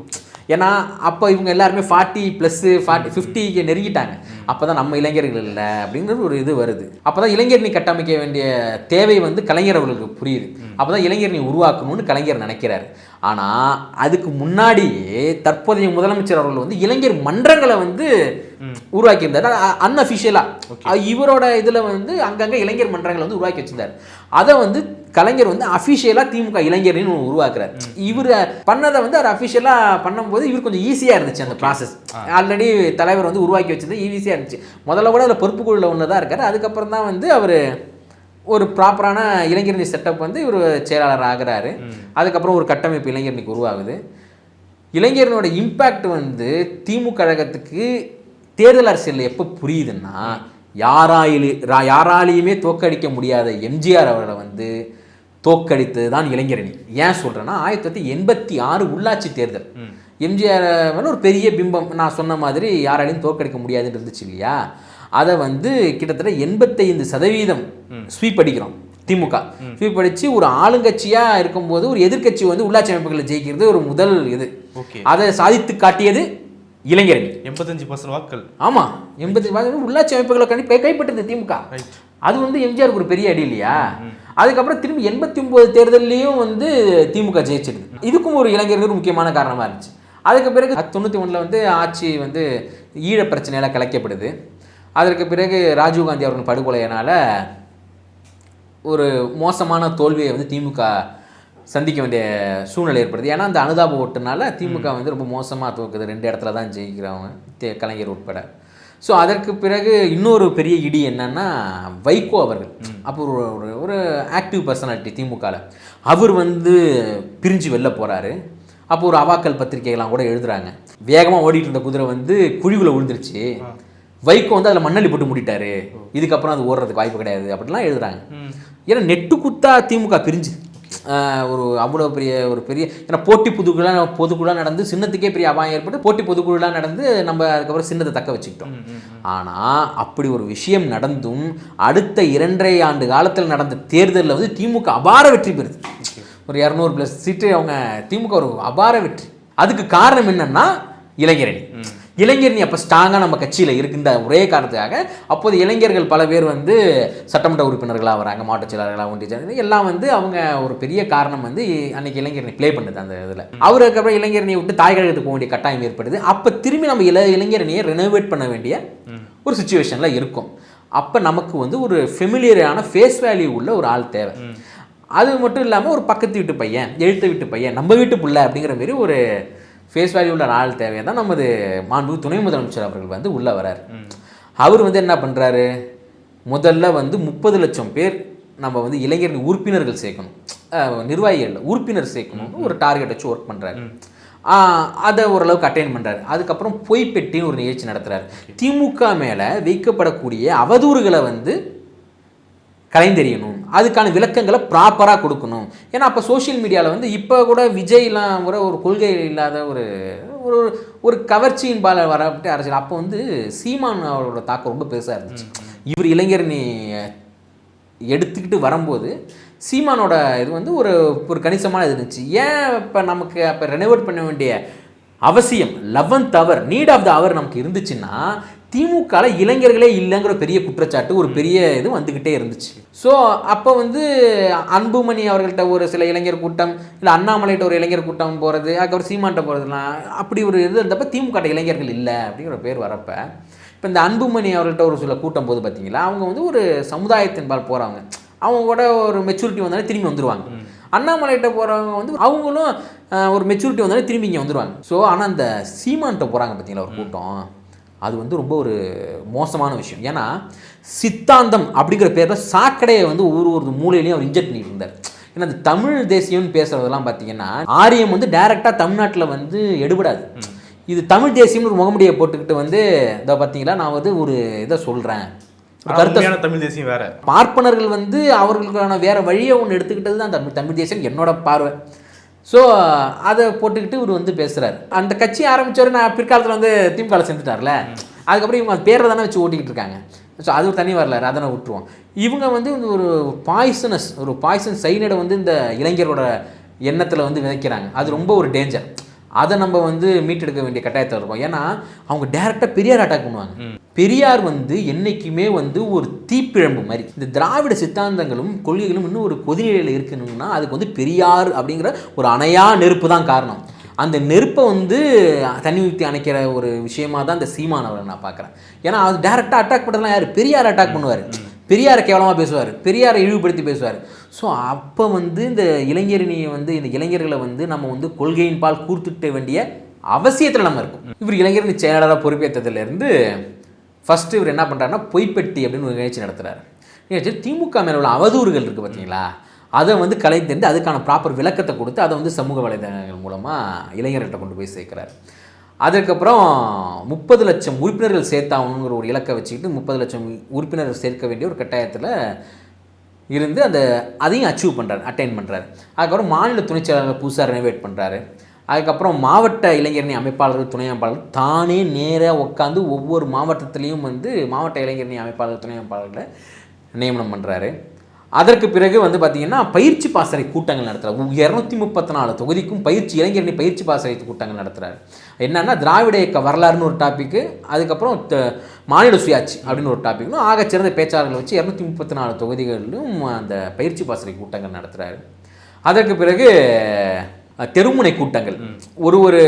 ஏன்னா அப்போ இவங்க எல்லாருமே 40+50 நெருங்கிட்டாங்க. அப்போ தான் நம்ம இளைஞர்கள் இல்லை அப்படிங்கிறது ஒரு இது வருது. அப்போ தான் இளைஞரணி கட்டமைக்க வேண்டிய தேவை வந்து கலைஞர் அவர்களுக்கு புரியுது. அப்போ தான் இளைஞரணி உருவாக்கணும்னு கலைஞர் நினைக்கிறார். ஆனால் அதுக்கு முன்னாடியே தற்போதைய முதலமைச்சர் அவர்கள் வந்து இளைஞர் மன்றங்களை வந்து உருவாக்கியிருந்தார். அன்அஃபிஷியலாக இவரோட இதில் வந்து அங்கங்கே இளைஞர் மன்றங்களை வந்து உருவாக்கி வச்சிருந்தார். அதை வந்து கலைஞர் வந்து அஃபிஷியலாக திமுக இளைஞர்னு உருவாக்குறாரு. இவர் பண்ணதை வந்து அவர் அஃபிஷியலாக பண்ணும்போது இவர் கொஞ்சம் ஈஸியாக இருந்துச்சு அந்த ப்ராசஸ். ஆல்ரெடி தலைவர் வந்து உருவாக்கி வச்சது ஈஸியாக இருந்துச்சு. முதல்ல கூட அதில் பொறுப்புக்குள்ள ஒன்று தான் இருக்கார். அதுக்கப்புறம் தான் வந்து அவர் ஒரு ப்ராப்பரான இளைஞரணி செட்டப் வந்து இவர் செயலாளர் ஆகிறாரு. அதுக்கப்புறம் ஒரு கட்டமைப்பு இளைஞரணிக்கு உருவாகுது. இளைஞரனோட இம்பேக்ட் வந்து திமுக கழகத்துக்கு தேர்தல் அரசியல் எப்போ புரியுதுன்னா, யாராலையுமே தோற்கடிக்க முடியாத எம்ஜிஆர் அவர்களை வந்து தோற்கடித்தது தான் இளைஞரணி. ஏன் சொல்கிறேன்னா, 1986 உள்ளாட்சி தேர்தல் எம்ஜிஆர் ஒரு பெரிய பிம்பம், நான் சொன்ன மாதிரி யாராலையும் தோற்கடிக்க முடியாதுன்னு இருந்துச்சு இல்லையா. அதை வந்து கிட்டத்தட்ட 85% ஸ்வீப் அடிக்கிறோம். திமுக ஸ்வீப் அடித்து ஒரு ஆளுங்கட்சியாக இருக்கும்போது ஒரு எதிர்கட்சி வந்து உள்ளாட்சி அமைப்புகளை ஜெயிக்கிறது ஒரு முதல் இது. அதை சாதித்து காட்டியது இளைஞரணி. 85% வாக்குகள். ஆமாம், 85% உள்ளாட்சி அமைப்புகளை கைப்பற்றது திமுக. அது வந்து எம்ஜிஆருக்கு ஒரு பெரிய அடி இல்லையா. அதுக்கப்புறம் திரும்பி 89 தேர்தலையும் வந்து திமுக ஜெயிச்சிடுது. இதுக்கும் ஒரு இளைஞர்கள் முக்கியமான காரணமாக இருந்துச்சு. அதுக்கு பிறகு 91 வந்து ஆட்சி வந்து ஈழ பிரச்சனையால் கலைக்கப்படுது. அதற்கு பிறகு ராஜீவ்காந்தி அவர்கள் படுகொலையினால் ஒரு மோசமான தோல்வியை வந்து திமுக சந்திக்க வேண்டிய சூழ்நிலை ஏற்படுது. ஏன்னா அந்த அனுதாப ஓட்டுனால திமுக வந்து ரொம்ப மோசமாக தோக்குது. 2 இடத்துல தான் ஜெயிக்கிறவங்க, கலைஞர் உட்பட. ஸோ அதற்கு பிறகு இன்னொரு பெரிய இடி என்னன்னா, வைகோ அவர்கள் அப்போ ஒரு ஆக்டிவ் பர்சனாலிட்டி திமுகவில், அவர் வந்து பிரிஞ்சு வெளில போகிறாரு. அப்போ ஒரு அவாக்கல் பத்திரிகைகள்லாம் கூட எழுதுறாங்க, வேகமாக ஓடிட்டு இருந்த குதிரை வந்து குழிவுல விழுந்துருச்சு, வைகோ வந்து அதில் மண்ணள்ளி போட்டு மூடிட்டாரு, இதுக்கப்புறம் அது ஓடுறதுக்கு வாய்ப்பு கிடையாது அப்படின்லாம் எழுதுறாங்க. ஏன்னா நெட்டு குத்தா திமுக பிரிஞ்சு அவ்வளோ பெரிய ஏன்னா போட்டி பொதுக்குழுலாம் நடந்து சின்னத்துக்கே பெரிய அபாயம் ஏற்பட்டு போட்டி பொதுக்குழுலாம் நடந்து நம்ம அதுக்கப்புறம் சின்னத்தை தக்க வச்சுக்கிட்டோம். ஆனால் அப்படி ஒரு விஷயம் நடந்தும் அடுத்த 2.5 ஆண்டு காலத்தில் நடந்த தேர்தலில் வந்து திமுக அபார வெற்றி பெறுது. ஒரு 200+ சீட்டு அவங்க திமுக ஒரு அபார வெற்றி. அதுக்கு காரணம் என்னன்னா இளைஞரணி அப்போ ஸ்ட்ராங்காக நம்ம கட்சியில் இருக்கின்ற ஒரே காரணத்துக்காக அப்போது இளைஞர்கள் பல பேர் வந்து சட்டமன்ற உறுப்பினர்களாக வராங்க, மாவட்ட செயலாளர்களாக, ஒன்றிய செயலாளர்கள் எல்லாம் வந்து அவங்க ஒரு பெரிய காரணம் வந்து அன்னைக்கு இளைஞரணி ப்ளே பண்ணுது அந்த இதில். அவருக்கு அப்புறம் இளைஞரணியை விட்டு தாய் கழகத்துக்கு போக வேண்டிய கட்டாயம் ஏற்படுது. அப்போ திரும்பி நம்ம இளைஞரணியை ரெனோவேட் பண்ண வேண்டிய ஒரு சுச்சுவேஷனில் இருக்கும். அப்போ நமக்கு வந்து ஒரு ஃபெமிலியரான ஃபேஸ் வேல்யூ உள்ள ஒரு ஆள் தேவை. அது மட்டும் இல்லாமல் ஒரு பக்கத்து வீட்டு பையன், எழுத்து வீட்டு பையன், நம்ம வீட்டு பிள்ளை அப்படிங்கிற மாரி ஒரு ஃபேஸ் வேல்யூ உள்ள ஆள் தேவையை தான் நமது மாண்பு துணை முதலமைச்சர் அவர்கள் வந்து உள்ளே வரார். அவர் வந்து என்ன பண்ணுறாரு, முதல்ல வந்து 30 லட்சம் பேர் நம்ம வந்து இளைஞரணி உறுப்பினர்கள் சேர்க்கணும், நிர்வாகிகள் உறுப்பினர் சேர்க்கணும்னு ஒரு டார்கெட் வச்சு ஒர்க் பண்ணுறாரு. அதை ஓரளவுக்கு அட்டைன் பண்ணுறாரு. அதுக்கப்புறம் பொய்ப்பெட்டின்னு ஒரு நிகழ்ச்சி நடத்துகிறார். திமுக மேலே வைக்கப்படக்கூடிய அவதூறுகளை வந்து கலைந்தெறியணும், அதுக்கான விளக்கங்களை ப்ராப்பராக கொடுக்கணும். ஏன்னா அப்போ சோஷியல் மீடியாவில் வந்து இப்போ கூட விஜய்லாம் ஒரு கொள்கை இல்லாத ஒரு கவர்ச்சியின் பால வரப்பட்டு அரசியல். அப்போ வந்து சீமான் அவரோட தாக்கம் ரொம்ப பெருசாக இருந்துச்சு. இவர் இளைஞரணி எடுத்துக்கிட்டு வரும்போது சீமானோட இது வந்து ஒரு கணிசமான இது இருந்துச்சு. ஏன் இப்போ நமக்கு அப்போ ரெனோவேட் பண்ண வேண்டிய அவசியம் 11th hour need of the hour நமக்கு இருந்துச்சுன்னா, திமுகவில் இளைஞர்களே இல்லைங்கிற பெரிய குற்றச்சாட்டு ஒரு பெரிய இது வந்துக்கிட்டே இருந்துச்சு. ஸோ அப்போ வந்து அன்புமணி அவர்கள்ட்ட ஒரு சில இளைஞர் கூட்டம், இல்லை அண்ணாமலைகிட்ட ஒரு இளைஞர் கூட்டம் போகிறது, அதுக்கப்புறம் சீமான்ட்ட போகிறதுலாம் அப்படி ஒரு இது இருந்தப்போ திமுக இளைஞர்கள் இல்லை அப்படிங்கிற பேர் வரப்போ, இப்போ இந்த அன்புமணி அவர்கள்ட்ட ஒரு சில கூட்டம் போது பார்த்தீங்களா, அவங்க வந்து ஒரு சமுதாயத்தின்பால் போகிறவங்க, அவங்க கூட ஒரு மெச்சூரிட்டி வந்தாலே திரும்பி வந்துடுவாங்க. அண்ணாமலைகிட்ட போகிறவங்க வந்து அவங்களும் ஒரு மெச்சூரிட்டி வந்தாலே திரும்பி இங்கே வந்துடுவாங்க. ஸோ ஆனால் அந்த சீமான்கிட்ட போகிறாங்க பார்த்தீங்களா ஒரு கூட்டம், அது வந்து ரொம்ப ஒரு மோசமான விஷயம். ஏன்னா சித்தாந்தம் அப்படிங்கிற பேரில் சாக்கடையை வந்து ஒரு மூலையிலையும் அவர் இன்ஜெக்ட் பண்ணிட்டு இருந்தார். ஏன்னா அந்த தமிழ் தேசியம்னு பேசுகிறதெல்லாம் பார்த்தீங்கன்னா ஆரியம் வந்து டைரெக்டாக தமிழ்நாட்டில் வந்து எடுபடாது. இது தமிழ் தேசியம்னு ஒரு முகமுடியை போட்டுக்கிட்டு வந்து இதை பார்த்தீங்களா நான் வந்து ஒரு இதை சொல்கிறேன், கருத்தான தமிழ் தேசியம் வேற. பார்ப்பனர்கள் வந்து அவர்களுக்கான வேற வழியை ஒன்று எடுத்துக்கிட்டது தான் தமிழ் தேசியம் என்னோட பார்வை. ஸோ அதை போட்டுக்கிட்டு இவர் வந்து பேசுகிறார். அந்த கட்சி ஆரம்பித்தவர் நான் பிற்காலத்தில் வந்து திமுகவில் சேர்ந்துட்டார்ல, அதுக்கப்புறம் இவங்க அது பேரை தானே வச்சு ஓட்டிக்கிட்டு இருக்காங்க. ஸோ அது ஒரு தனி வரல, அதனை விட்டுருவோம். இவங்க வந்து ஒரு பாய்சன் சைனடை வந்து இந்த இளைஞரோட எண்ணத்தில் வந்து விதைக்கிறாங்க. அது ரொம்ப ஒரு டேஞ்சர். அதை நம்ம வந்து மீட்டெடுக்க வேண்டிய கட்டாயத்தில் இருக்கோம். ஏன்னா அவங்க டைரெக்டாக பெரியார் அட்டாக் பண்ணுவாங்க. பெரியார் வந்து என்றைக்குமே வந்து ஒரு தீப்பிழம்பு மாதிரி. இந்த திராவிட சித்தாந்தங்களும் கொள்கைகளும் இன்னும் ஒரு கொதிநிலையில் இருக்கணும்னா அதுக்கு வந்து பெரியார் அப்படிங்கிற ஒரு அணையா நெருப்பு தான் காரணம். அந்த நெருப்பை வந்து தண்ணி ஊற்றி அணைக்கிற ஒரு விஷயமா தான் இந்த சீமானவரை நான் பார்க்குறேன். ஏன்னா அது டைரெக்டாக அட்டாக் பண்ணுறதுலாம் யார்? பெரியார் அட்டாக் பண்ணுவார், பெரியாரை கேவலமாக பேசுவார், பெரியாரை இழிவுபடுத்தி பேசுவார். ஸோ அப்போ வந்து இந்த இளைஞரணியை வந்து இந்த இளைஞர்களை வந்து நம்ம வந்து கொள்கையின் பால் கூர்த்துட்ட வேண்டிய அவசியத்தில் நம்ம இருக்கும். இவர் இளைஞரணி செயலாளராக பொறுப்பேற்றதுலேருந்து ஃபஸ்ட்டு இவர் என்ன பண்ணுறாருன்னா பொய்ப்பெட்டி அப்படின்னு ஒரு நிகழ்ச்சி நடத்துகிறார். நிகழ்ச்சி திமுக மேலே உள்ள அவதூறுகள் இருக்குது பார்த்தீங்களா, அதை வந்து கலைத்தெறிந்து அதுக்கான ப்ராப்பர் விளக்கத்தை கொடுத்து அதை வந்து சமூக வலைதளங்கள் மூலமாக இளைஞர்கிட்ட கொண்டு போய் சேர்க்குறாரு. அதுக்கப்புறம் 30 லட்சம் உறுப்பினர்கள் சேர்த்தாகணுங்கிற ஒரு இலக்கை வச்சுக்கிட்டு 30 லட்சம் உறுப்பினர்கள் சேர்க்க வேண்டிய ஒரு கட்டாயத்தில் இருந்து அதையும் அச்சீவ் பண்ணுறாரு, அட்டைன் பண்ணுறாரு. அதுக்கப்புறம் மாநில துணைச் செயலாளர்கள் புதுசாக ரெனோவேட் பண்ணுறாரு. அதுக்கப்புறம் மாவட்ட இளைஞரணி அமைப்பாளர்கள் துணை அமைப்பாளர்கள் தானே நேராக உட்காந்து ஒவ்வொரு மாவட்டத்துலேயும் வந்து மாவட்ட இளைஞரணி அமைப்பாளர்கள் துணை அமைப்பாளர்களை நியமனம் பண்ணுறாரு. அதற்கு பிறகு வந்து பார்த்திங்கன்னா பயிற்சி பாசறை கூட்டங்கள் நடத்துகிறார். 234 தொகுதிக்கும் இளைஞரணி பயிற்சி பாசறை கூட்டங்கள் நடத்துகிறார். என்னென்னா திராவிட இயக்க வரலாறுன்னு ஒரு டாப்பிக்கு, அதுக்கப்புறம் மாநில சுயாட்சி அப்படின்னு ஒரு டாப்பிக்னும் ஆகச்சிறந்த பேச்சாளர்களை வச்சு 234 தொகுதிகளிலும் அந்த பயிற்சி பாசறை கூட்டங்கள் நடத்துகிறாரு. அதற்கு பிறகு தெருமுனை கூட்டங்கள் ஒரு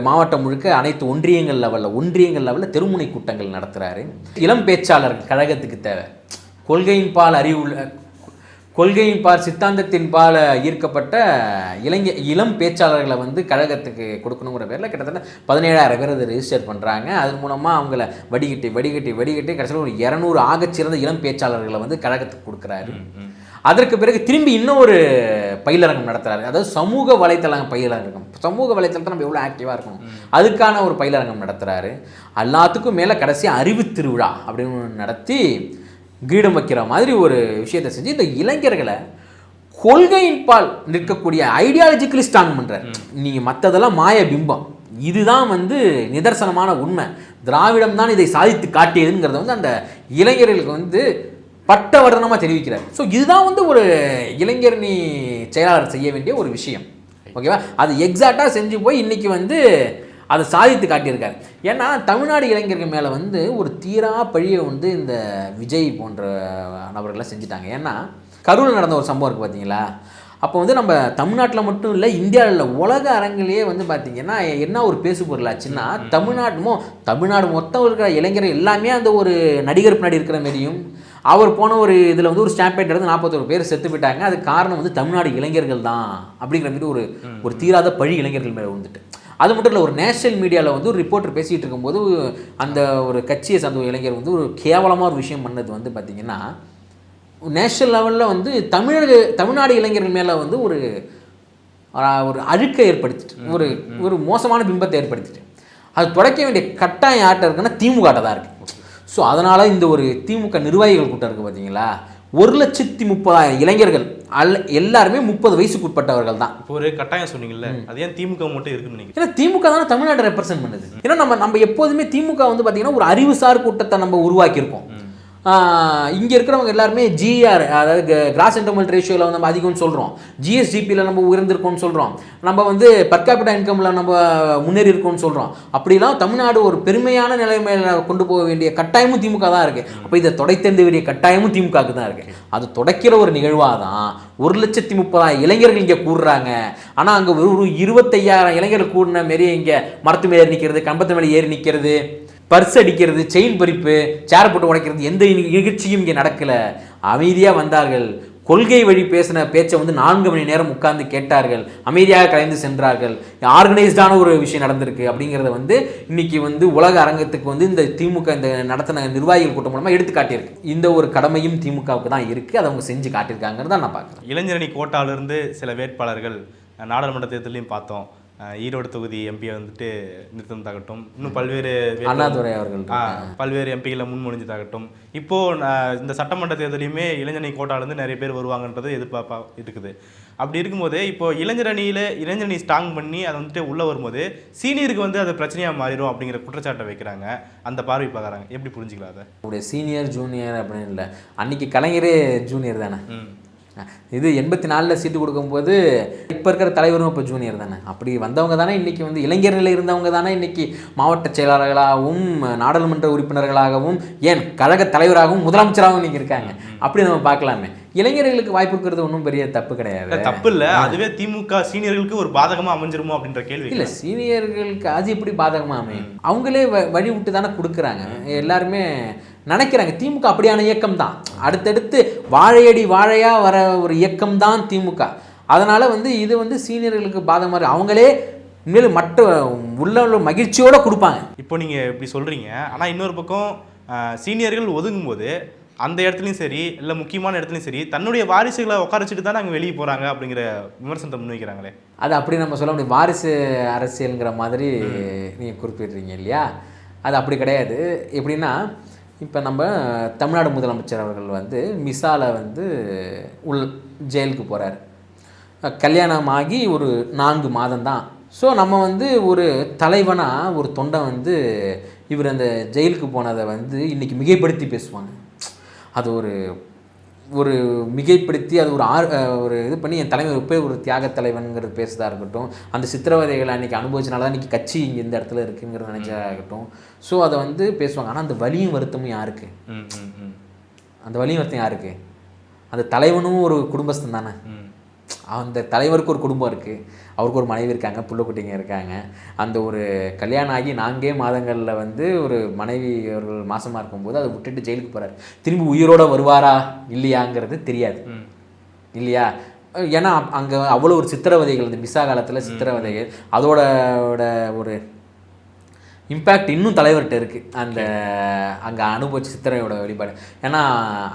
மாவட்டம் முழுக்க அனைத்து ஒன்றியங்கள் லெவலில் தெருமுனை கூட்டங்கள் நடத்துகிறாரு. இளம் பேச்சாளர் கழகத்துக்கு தேவை. கொள்கையின் பால் சித்தாந்தத்தின் பால் ஈர்க்கப்பட்ட இளம் பேச்சாளர்களை வந்து கழகத்துக்கு கொடுக்கணுங்கிற பேரில் கிட்டத்தட்ட 17,000 பேர் அதை ரெஜிஸ்டர் பண்ணுறாங்க. அதன் மூலமாக அவங்கள வடிகட்டி கடைசியில் ஒரு 200 ஆகச்சிறந்த இளம் பேச்சாளர்களை வந்து கழகத்துக்கு கொடுக்குறாரு. அதற்கு பிறகு திரும்பி இன்னொரு பயிலரங்கம் நடத்துகிறாரு. அதாவது சமூக வலைத்தளம் பயிலரங்கம். சமூக வலைத்தளத்தை நம்ம எவ்வளோ ஆக்டிவாக இருக்கணும் அதுக்கான ஒரு பயிலரங்கம் நடத்துகிறாரு. எல்லாத்துக்கும் மேலே கடைசி அறிவு திருவிழா அப்படின்னு நடத்தி கிரீடம் வைக்கிற மாதிரி ஒரு விஷயத்தை செஞ்சு இந்த இளைஞர்களை கொள்கையின் பால் நிற்கக்கூடிய ஐடியாலஜிக்கலி ஸ்ட்ராங் பண்ணுறார். நீங்கள் மற்றதெல்லாம் மாய பிம்பம், இதுதான் வந்து நிதர்சனமான உண்மை, திராவிடம் தான் இதை சாதித்து காட்டியதுங்கிறத வந்து அந்த இளைஞர்களுக்கு வந்து பட்டவர்ணமாக தெரிவிக்கிறார். ஸோ இதுதான் வந்து ஒரு இளைஞரணி செயலாளர் செய்ய வேண்டிய ஒரு விஷயம். ஓகேவா? அது எக்ஸாக்டாக செஞ்சு போய் இன்றைக்கி வந்து அதை சாதித்து காட்டியிருக்காரு. ஏன்னா தமிழ்நாடு இளைஞர்கள் மேலே வந்து ஒரு தீரா பழியை வந்து இந்த விஜய் போன்ற நபர்களை செஞ்சுட்டாங்க. ஏன்னா கரூரில் நடந்த ஒரு சம்பவம் இருக்குது பார்த்தீங்களா, அப்போ வந்து நம்ம தமிழ்நாட்டில் மட்டும் இல்லை இந்தியாவில் உலக அரங்கிலேயே வந்து பார்த்திங்கன்னா என்ன ஒரு பேசு பொருளாச்சுன்னா தமிழ்நாடு மொத்தம் இருக்கிற இளைஞர்கள் எல்லாமே அந்த ஒரு நடிகர் பின்னாடி இருக்கிற மாரியும் அவர் போன ஒரு இதில் வந்து ஒரு ஸ்டாம்பேட் எடுத்து 41 பேர் செத்து போயிட்டாங்க. அதுக்கு காரணம் வந்து தமிழ்நாடு இளைஞர்கள் தான் அப்படிங்கிற மாதிரி ஒரு தீராத பழி இளைஞர்கள் மேலே வந்துட்டு. அது மட்டும் இல்லை, ஒரு நேஷனல் மீடியாவில் வந்து ஒரு ரிப்போர்ட்டர் பேசிகிட்டு இருக்கும்போது அந்த ஒரு கட்சியை சார்ந்த ஒரு இளைஞர் வந்து ஒரு கேவலமாக ஒரு விஷயம் பண்ணது வந்து பார்த்திங்கன்னா நேஷனல் லெவலில் வந்து தமிழ்நாடு இளைஞர்கள் மேலே வந்து ஒரு அழுக்கை ஏற்படுத்திட்டு ஒரு மோசமான பிம்பத்தை ஏற்படுத்திட்டு அது தொடக்க வேண்டிய கட்டாயம் யார்கிட்ட இருக்குன்னா திமுக தான் இருக்குது. ஸோ அதனால் இந்த ஒரு திமுக நிர்வாகிகள் கூட்டம் இருக்குது பார்த்தீங்களா, 1,30,000 இளைஞர்கள் எல்லாருமே 30 வயசுக்கு உட்பட்டவர்கள் தான். இப்போ ஒரு கட்டாயம் சொன்னீங்கல்ல, அது ஏன் திமுக மட்டும் இருக்குன்னு நினைக்கிறேன்? ஏன்னா திமுக தானே தமிழ்நாட்டை ரெப்ரசென்ட் பண்ணுது. ஏன்னா நம்ம எப்போதுமே திமுக வந்து பார்த்தீங்கன்னா ஒரு அறிவுசார் கூட்டத்தை நம்ம உருவாக்கியிருக்கோம். இங்கே இருக்கிறவங்க எல்லாருமே ஜிஆர், அதாவது கிராஸ் சென்டமெண்ட் ரேஷியோவில் வந்து நம்ம அதிகம்னு சொல்கிறோம், ஜிஎஸ்டிபியில் நம்ம உயர்ந்திருக்கோம்னு சொல்கிறோம், நம்ம வந்து பர் கேபிட்டா இன்கமில் நம்ம முன்னேறி இருக்கோம்னு சொல்கிறோம். அப்படிலாம் தமிழ்நாடு ஒரு பெருமையான நிலைமையில கொண்டு போக வேண்டிய கட்டாயமும் திமுக தான் இருக்குது. அப்போ இதை தொடைத்தெறிந்த வேண்டிய கட்டாயமும் திமுகவுக்கு தான் இருக்குது. அது தொடக்கிற ஒரு நிகழ்வாக தான் 1,30,000 இளைஞர்கள் இங்கே கூடுறாங்க. ஆனால் அங்கே ஒரு 25,000 இளைஞர்கள் கூடின மாரி இங்கே மரத்து மேலே ஏறி நிற்கிறது, கம்பத்து மேலே ஏறி நிற்கிறது, பர்ஸ் அடிக்கிறது, செயின் பறிப்பு, சேர் போட்டு உடைக்கிறது, எந்த நிகழ்ச்சியும் இங்கே நடக்கலை. அமைதியாக வந்தார்கள், கொள்கை வழி பேசின பேச்சை வந்து 4 மணி நேரம் உட்கார்ந்து கேட்டார்கள், அமைதியாக கலைந்து சென்றார்கள், ஆர்கனைஸ்டான ஒரு விஷயம் நடந்திருக்கு அப்படிங்கிறத வந்து இன்னைக்கு வந்து உலக அரங்கத்துக்கு வந்து இந்த திமுக இந்த நடத்தின நிர்வாகிகள் கூட்டம் மூலமா எடுத்து காட்டியிருக்கு. இந்த ஒரு கடமையும் திமுகவுக்கு தான் இருக்கு, அதை அவங்க செஞ்சு காட்டியிருக்காங்கிறத நான் பார்க்குறேன். இளைஞரணி கோட்டாவிலிருந்து சில வேட்பாளர்கள் நாடாளுமன்ற தேர்தலையும் பார்த்தோம். ஈரோடு தொகுதி எம்பியை வந்துட்டு நிறுத்தினதாகட்டும், இன்னும் பல்வேறு அண்ணாதுரை அவர்கள் பல்வேறு எம்பிகளை முன்மொழிஞ்சதாகட்டும், இப்போ இந்த சட்டமன்ற தேர்தலையுமே இளைஞரணி கோட்டாலேருந்து நிறைய பேர் வருவாங்கன்றது எதிர்பார்ப்பா இருக்குது. அப்படி இருக்கும்போது இப்போ இளைஞரணி ஸ்ட்ராங் பண்ணி அதை வந்துட்டு உள்ளே வரும்போது சீனியருக்கு வந்து அது பிரச்சனையாக மாறிடும் அப்படிங்கிற குற்றச்சாட்டை வைக்கிறாங்க. அந்த பார்வை பார்க்குறாங்க, எப்படி புரிஞ்சுக்கலாம் அதை? உடைய சீனியர் ஜூனியர் அப்படின்னு இல்லை, அன்னைக்கு கலைஞரே ஜூனியர் தானே. இது 84 சீட்டு கொடுக்கும்போது இப்போ இருக்கிற தலைவரும் இப்போ ஜூனியர் தானே. அப்படி வந்தவங்க தானே இன்றைக்கி வந்து இளைஞர்களில் இருந்தவங்க தானே இன்றைக்கி மாவட்ட செயலாளர்களாகவும் நாடாளுமன்ற உறுப்பினர்களாகவும் ஏன் கழக தலைவராகவும் முதலமைச்சராகவும் இன்றைக்கி இருக்காங்க. அப்படி நம்ம பார்க்கலாமே. இளைஞர்களுக்கு வாய்ப்பு இருக்கிறது ஒன்றும் பெரிய தப்பு கிடையாது. தப்பு இல்லை, அதுவே திமுக சீனியர்களுக்கு ஒரு பாதகமாக அமைஞ்சிருமோ அப்படின்ற கேள்வி இல்லை. சீனியர்களுக்கு அது எப்படி பாதகமாக அமையும்? அவங்களே வழி விட்டு தானே கொடுக்குறாங்க. எல்லாருமே நினைக்கிறாங்க திமுக அப்படியான இயக்கம் தான், அடுத்தடுத்து வாழையடி வாழையாக வர ஒரு இயக்கம் தான் திமுக. அதனால் வந்து இது வந்து சீனியர்களுக்கு பாதகமாக அவங்களே உண்மையிலும் மற்ற உள்ள மகிழ்ச்சியோடு கொடுப்பாங்க. இப்போ நீங்கள் இப்படி சொல்கிறீங்க, ஆனால் இன்னொரு பக்கம் சீனியர்கள் ஒதுங்கும் போது அந்த இடத்துலையும் சரி இல்லை முக்கியமான இடத்துலையும் சரி தன்னுடைய வாரிசுகளை உட்கார வச்சுட்டு தான் நாங்கள் வெளியே போகிறாங்க அப்படிங்கிற விமர்சனத்தை முன்வைக்கிறாங்களே. அது அப்படி நம்ம சொல்ல முடியும். வாரிசு அரசியலுங்கிற மாதிரி நீங்கள் குறிப்பிடுறீங்க இல்லையா? அது அப்படி கிடையாது. எப்படின்னா இப்போ நம்ம தமிழ்நாடு முதலமைச்சர் அவர்கள் வந்து மிசால வந்து ஜெயிலுக்கு போகிறார். கல்யாணம் ஆகி ஒரு 4 மாதம் தான். ஸோ நம்ம வந்து ஒரு தலைவனாக ஒரு தொண்டை வந்து இவர் அந்த ஜெயிலுக்கு போனதை வந்து இன்றைக்கி மிகைப்படுத்தி பேசுவாங்க. அது ஒரு மிகைப்படுத்தி அது ஒரு இது பண்ணி என் தலைவர் போய் ஒரு தியாக தலைவனுங்கிறது பேசுறதா இருக்கட்டும், அந்த சித்திரவதைகளை அன்றைக்கி அனுபவிச்சனால தான் இன்றைக்கி கட்சி இங்கே இந்த இடத்துல இருக்குங்கிறத நினச்சா இருக்கட்டும். ஸோ அதை வந்து பேசுவாங்க. ஆனால் அந்த வலியும் வருத்தமும் யாருக்கு? அந்த வலியும் வருத்தம் யாருக்கு? அந்த தலைவனும் ஒரு குடும்பஸ்தன் தானே. அந்த தலைவருக்கு ஒரு குடும்பம் இருக்குது, அவருக்கு ஒரு மனைவி இருக்காங்க, புள்ள குட்டிங்க இருக்காங்க. அந்த ஒரு கல்யாணம் ஆகி 4 மாதங்களில் வந்து ஒரு மனைவி அவர்கள் மாசமாக இருக்கும்போது அதை விட்டுட்டு ஜெயிலுக்கு போகிறார். திரும்பி உயிரோடு வருவாரா இல்லையாங்கிறது தெரியாது இல்லையா? ஏன்னா அங்கே அவ்வளோ ஒரு சித்திரவதைகள், அந்த மிசா காலத்தில் சித்திரவதைகள், அதோட ஒரு இம்பேக்ட் இன்னும் தலைவர்கிட்ட இருக்குது. அந்த அங்கே அனுபவிச்ச சித்திரையோட வெளிப்பாடு. ஏன்னா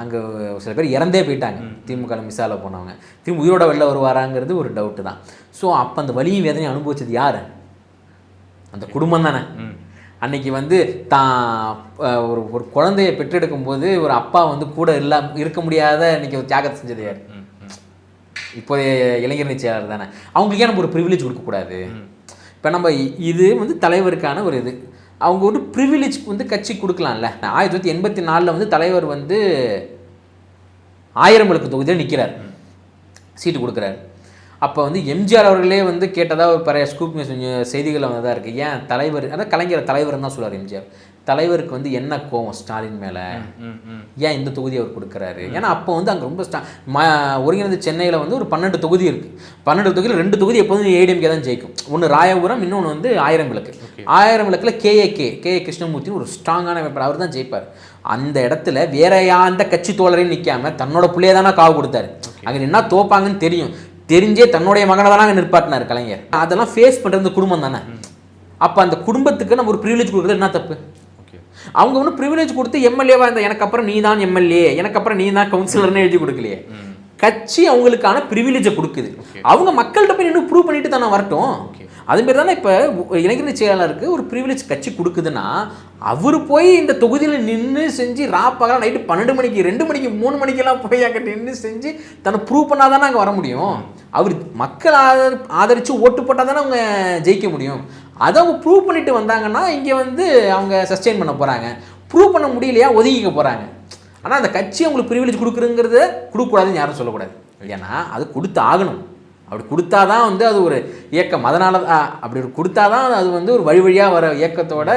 அங்கே சில பேர் இறந்தே போயிட்டாங்க திமுக மிசால போனவங்க. திரும்ப உயிரோட வெளில வருவாராங்கிறது ஒரு டவுட்டு தான். ஸோ அப்போ அந்த வலியும் வேதனையும் அனுபவிச்சது யார்? அந்த குடும்பம் தானே. அன்னைக்கு வந்து தான் ஒரு குழந்தையை பெற்றெடுக்கும் போது ஒரு அப்பா வந்து கூட இருக்க முடியாத இன்றைக்கி ஒரு தியாகத்தை செஞ்சது யார்? இப்போதைய இளைஞரணி செயலாளர் தானே. அவங்களுக்கு ஏன் நம்ம ஒரு ப்ரிவிலேஜ் கொடுக்கக்கூடாது? இப்போ நம்ம இது வந்து தலைவருக்கான ஒரு இது, அவங்க ஒரு ப்ரிவிலேஜ் வந்து கட்சி கொடுக்கலாம்ல. 1984 வந்து தலைவர் வந்து 1000 விளக்கு தொகுதியில் நிற்கிறார், சீட்டு கொடுக்குறாரு. அப்போ வந்து எம்ஜிஆர் அவர்களே வந்து கேட்டதாக பழைய ஸ்கூப் செய்திகள் வந்ததாக இருக்குது. ஏன் தலைவர், அதான் கலைஞர் தலைவர்னு தான் சொல்லுவார் எம்ஜிஆர். தலைவருக்கு வந்து என்ன கோவம் ஸ்டாலின் மேலே, ஏன் இந்த தொகுதி அவர் கொடுக்குறாரு? ஏன்னா அப்போ வந்து அங்கே ரொம்ப ஒருங்கிணைந்த சென்னையில் வந்து ஒரு 12 தொகுதி இருக்குது. 12 தொகுதியில் 2 தொகுதி எப்போதும் ஏடிஎம்கே தான் ஜெயிக்கும். ஒன்று ராயபுரம், இன்னொன்று வந்து 1000 விளக்கு. 1000 விளக்கில் கே கிருஷ்ணமூர்த்தி ஒரு ஸ்ட்ராங்கான வேட்பாளர், அவர் தான் ஜெயிப்பார். அந்த இடத்துல வேற அந்த கட்சி தோழரையும் நிற்காம தன்னோட பிள்ளைய தானே காவு கொடுத்தாரு. அங்கே என்ன தோப்பாங்கன்னு தெரிஞ்சே தன்னுடைய மகனை தானே அங்கே நிற்பாட்டினார் கலைஞர். அதெல்லாம் ஃபேஸ் பண்ணுறது குடும்பம் தானே. அப்போ அந்த குடும்பத்துக்கு நம்ம ஒரு ப்ரிவிலேஜ் கொடுக்குறது என்ன தப்பு? அவங்க ஒன்றும் ப்ரிவிலேஜ் கொடுத்து எம்எல்ஏவா இருந்தால் எனக்கு அப்புறம் நீ தான் எம்எல்ஏ, எனக்கு அப்புறம் நீ தான் கவுன்சிலர்னு எழுதி கொடுக்கலையே. கட்சி அவங்களுக்கான ப்ரிவிலேஜை கொடுக்குது. அவங்க மக்கள்கிட்ட போய் இன்னும் ப்ரூவ் பண்ணிட்டு தானே வரட்டும். அதுமாரி தானே இப்போ இளைஞரணி செயலாளருக்கு ஒரு ப்ரிவிலேஜ் கட்சி கொடுக்குதுன்னா அவர் போய் இந்த தொகுதியில் நின்று செஞ்சு ராப்பாக நைட்டு 12 மணிக்கு 2 மணிக்கு 3 மணிக்கெல்லாம் போய் அங்கே நின்று செஞ்சு தன்னை ப்ரூவ் பண்ணால் தானே அங்கே வர முடியும். அவர் மக்கள் ஆதரித்து ஓட்டு போட்டால் தானே அவங்க ஜெயிக்க முடியும். அதை அவங்க ப்ரூவ் பண்ணிட்டு வந்தாங்கன்னா இங்கே வந்து அவங்க சஸ்டெயின் பண்ண போகிறாங்க. ப்ரூவ் பண்ண முடியலையா ஒதுங்கிக்க போகிறாங்க. ஆனால் அந்த கட்சி அவங்களுக்கு ப்ரிவிலேஜ் கொடுக்குறங்கிறத கொடுக்கக்கூடாதுன்னு யாரும் சொல்லக்கூடாது. ஏன்னா அது கொடுத்து ஆகணும். அப்படி கொடுத்தா தான் வந்து அது ஒரு இயக்கம். அதனால அப்படி கொடுத்தா தான் அது வந்து ஒரு வழியாக வர இயக்கத்தோட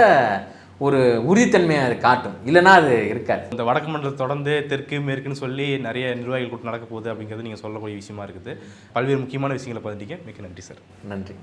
ஒரு உறுதித்தன்மையை அது காட்டும். இல்லைனா அது இருக்காது. இந்த வடக்கு மண்டலத்தை தொடர்ந்து தெற்கு மேற்குன்னு சொல்லி நிறைய நிர்வாகிகள் கூட்டம் நடக்க போகுது அப்படிங்கிறது நீங்கள் சொல்லக்கூடிய விஷயமா இருக்குது. பல்வேறு முக்கியமான விஷயங்களை பதினீங்க. மிக்க நன்றி சார். நன்றி.